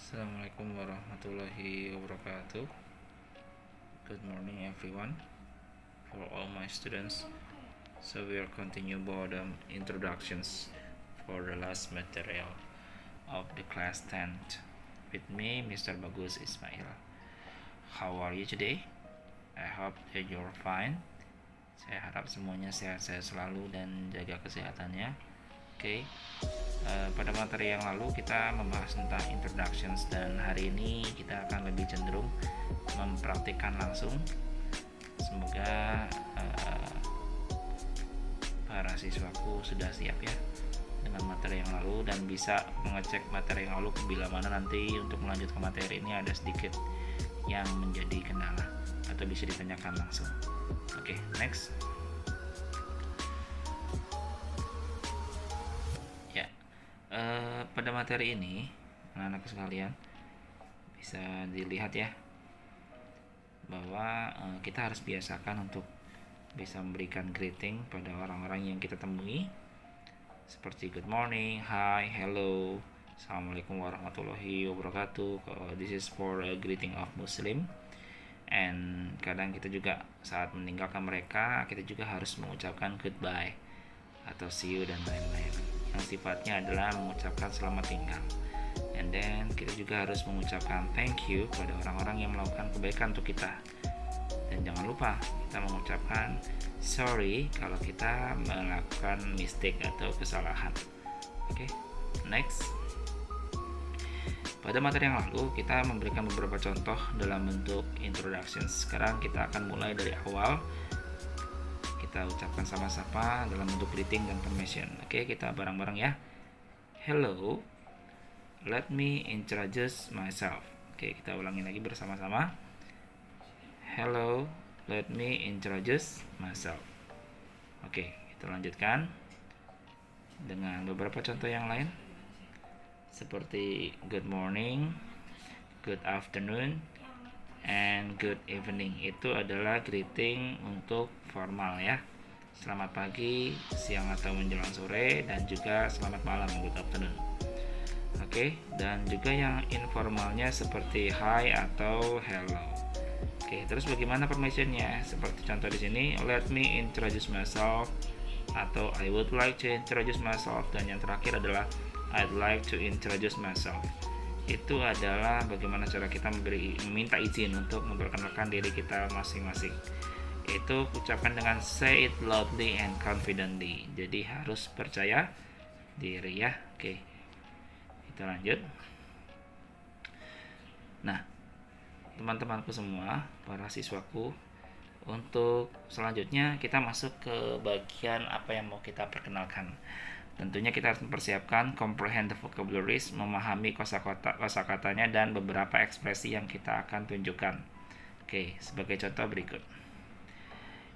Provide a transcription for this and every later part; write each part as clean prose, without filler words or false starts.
Assalamualaikum warahmatullahi wabarakatuh. Good morning everyone, for all my students. So we will continue about introductions for the last material of the class 10th with me, Mr. Bagus Ismail. How are you today? I hope that you're fine. Saya harap semuanya sehat-sehat selalu dan jaga kesehatannya. Oke. Pada materi yang lalu kita membahas tentang introductions, dan hari ini kita akan lebih cenderung mempraktikkan langsung. Semoga para siswaku sudah siap ya dengan materi yang lalu dan bisa mengecek materi yang lalu bila mana nanti untuk melanjutkan materi ini ada sedikit yang menjadi kendala atau bisa ditanyakan langsung. Oke, next. Pada materi ini anak-anak sekalian bisa dilihat ya bahwa kita harus biasakan untuk bisa memberikan greeting pada orang-orang yang kita temui seperti good morning, hi, hello, assalamualaikum warahmatullahi wabarakatuh. This is for a greeting of Muslim. And kadang kita juga saat meninggalkan mereka kita juga harus mengucapkan goodbye atau see you dan lain-lain yang sifatnya adalah mengucapkan selamat tinggal. And then kita juga harus mengucapkan thank you kepada orang-orang yang melakukan kebaikan untuk kita. Dan jangan lupa kita mengucapkan sorry kalau kita melakukan mistake atau kesalahan. Oke, next. Pada materi yang lalu kita memberikan beberapa contoh dalam bentuk introductions. Sekarang kita akan mulai dari awal. Kita ucapkan sama-sama dalam bentuk greeting dan permission. Oke, kita bareng-bareng ya. Hello, let me introduce myself. Oke, kita ulangi lagi bersama-sama. Hello, let me introduce myself. Oke, kita lanjutkan dengan beberapa contoh yang lain seperti good morning, good afternoon, and good evening. Itu adalah greeting untuk formal ya. Selamat pagi, siang atau menjelang sore, dan juga selamat malam, good afternoon. Oke, dan juga yang informalnya seperti hi atau hello. Oke, terus bagaimana permissionnya? Seperti contoh di sini, let me introduce myself atau I would like to introduce myself, dan yang terakhir adalah I'd like to introduce myself. Itu adalah bagaimana cara kita meminta izin untuk memperkenalkan diri kita masing-masing. Itu ucapkan dengan say it loudly and confidently. Jadi harus percaya diri ya. Oke, kita lanjut. Nah, teman-temanku semua, para siswaku, untuk selanjutnya kita masuk ke bagian apa yang mau kita perkenalkan. Tentunya kita harus mempersiapkan comprehend the vocabularies, memahami kosakatanya dan beberapa ekspresi yang kita akan tunjukkan. Oke, sebagai contoh berikut.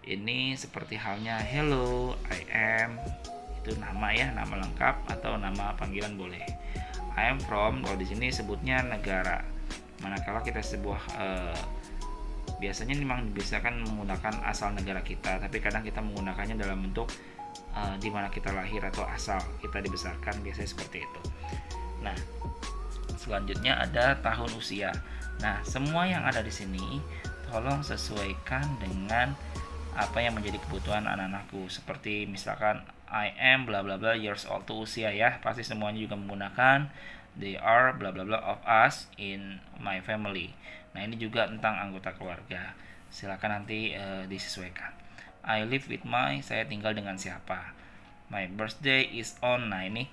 Ini seperti halnya hello, I am, itu nama ya, nama lengkap atau nama panggilan boleh. I am from, kalau di sini sebutnya negara. Manakala kita biasanya memang dibiasakan menggunakan asal negara kita, tapi kadang kita menggunakannya dalam bentuk di mana kita lahir atau asal kita dibesarkan, biasanya seperti itu. Nah, selanjutnya ada tahun usia. Nah, semua yang ada di sini tolong sesuaikan dengan apa yang menjadi kebutuhan anak-anakku. Seperti misalkan I am bla bla bla years old, itu usia ya. Pasti semuanya juga menggunakan they are bla bla bla of us in my family. Nah, ini juga tentang anggota keluarga. Silakan nanti disesuaikan. I live with saya tinggal dengan siapa. My birthday is on. Nah, ini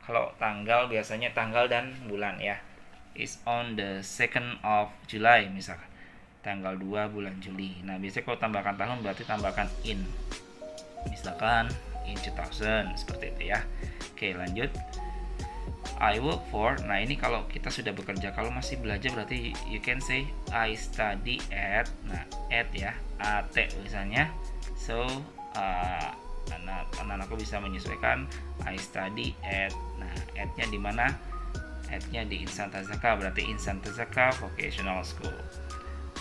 kalau tanggal biasanya tanggal dan bulan ya. Is on the 2nd of July misalkan. Tanggal 2 bulan Juli. Nah, biasanya kalau tambahkan tahun berarti tambahkan in. Misalkan in 2000 seperti itu ya. Oke, lanjut. I work for. Nah, ini kalau kita sudah bekerja. Kalau masih belajar berarti you can say I study at. Nah, at ya, at misalnya. So anak-anakku bisa menyesuaikan I study at. Nah, at-nya di mana? At-nya di Insan Tazaka, berarti Insan Tazaka Vocational School.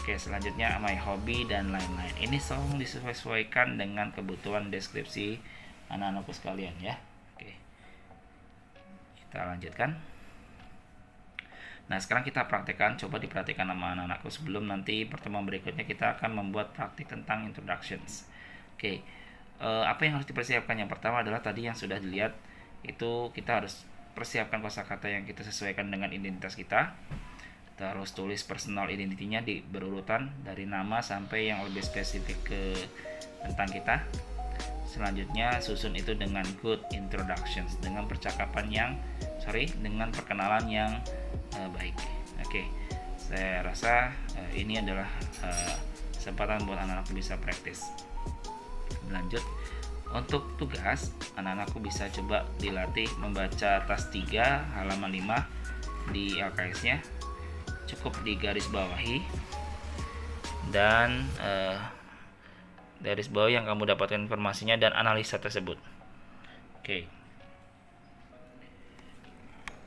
Oke, selanjutnya my hobby dan lain-lain. Ini tolong disesuaikan dengan kebutuhan deskripsi anak-anakku sekalian ya. Oke, kita lanjutkan. Nah, sekarang kita praktekkan, coba diperhatikan sama anak-anakku sebelum nanti pertemuan berikutnya kita akan membuat praktik tentang introductions. Oke, apa yang harus dipersiapkan? Yang pertama adalah tadi yang sudah dilihat, itu kita harus persiapkan kosakata yang kita sesuaikan dengan identitas kita. Kita harus tulis personal identity-nya di berurutan dari nama sampai yang lebih spesifik ke tentang kita. Selanjutnya susun itu dengan good introductions, dengan dengan perkenalan yang baik. Oke, saya rasa ini adalah kesempatan buat anak-anak bisa praktis. Lanjut, untuk tugas anak-anakku bisa coba dilatih membaca tas 3 halaman 5 di LKS-nya, cukup digaris bawahi dan garis bawah yang kamu dapatkan informasinya dan analisa tersebut. Oke.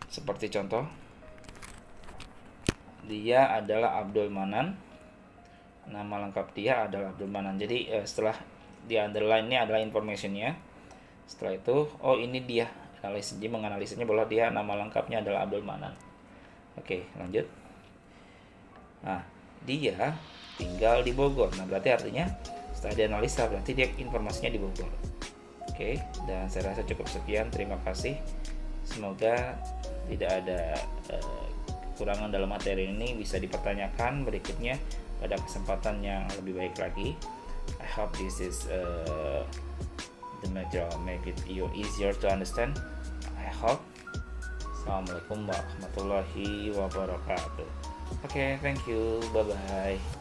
Seperti contoh, dia adalah Abdul Manan. Nama lengkap dia adalah Abdul Manan. Jadi setelah di underline ini adalah informationnya. Setelah itu, oh ini dia. Jadi menganalisanya bahwa dia nama lengkapnya adalah Abdul Manan. Oke, lanjut. Nah, dia tinggal di Bogor. Nah, berarti artinya setelah dianalisa berarti dia informasinya di Bogor. Oke, dan saya rasa cukup sekian. Terima kasih. Semoga tidak ada kekurangan dalam materi ini, bisa dipertanyakan berikutnya pada kesempatan yang lebih baik lagi. I hope this is the material make it you easier to understand. I hope. Assalamualaikum warahmatullahi wabarakatuh. Okay, thank you. Bye bye.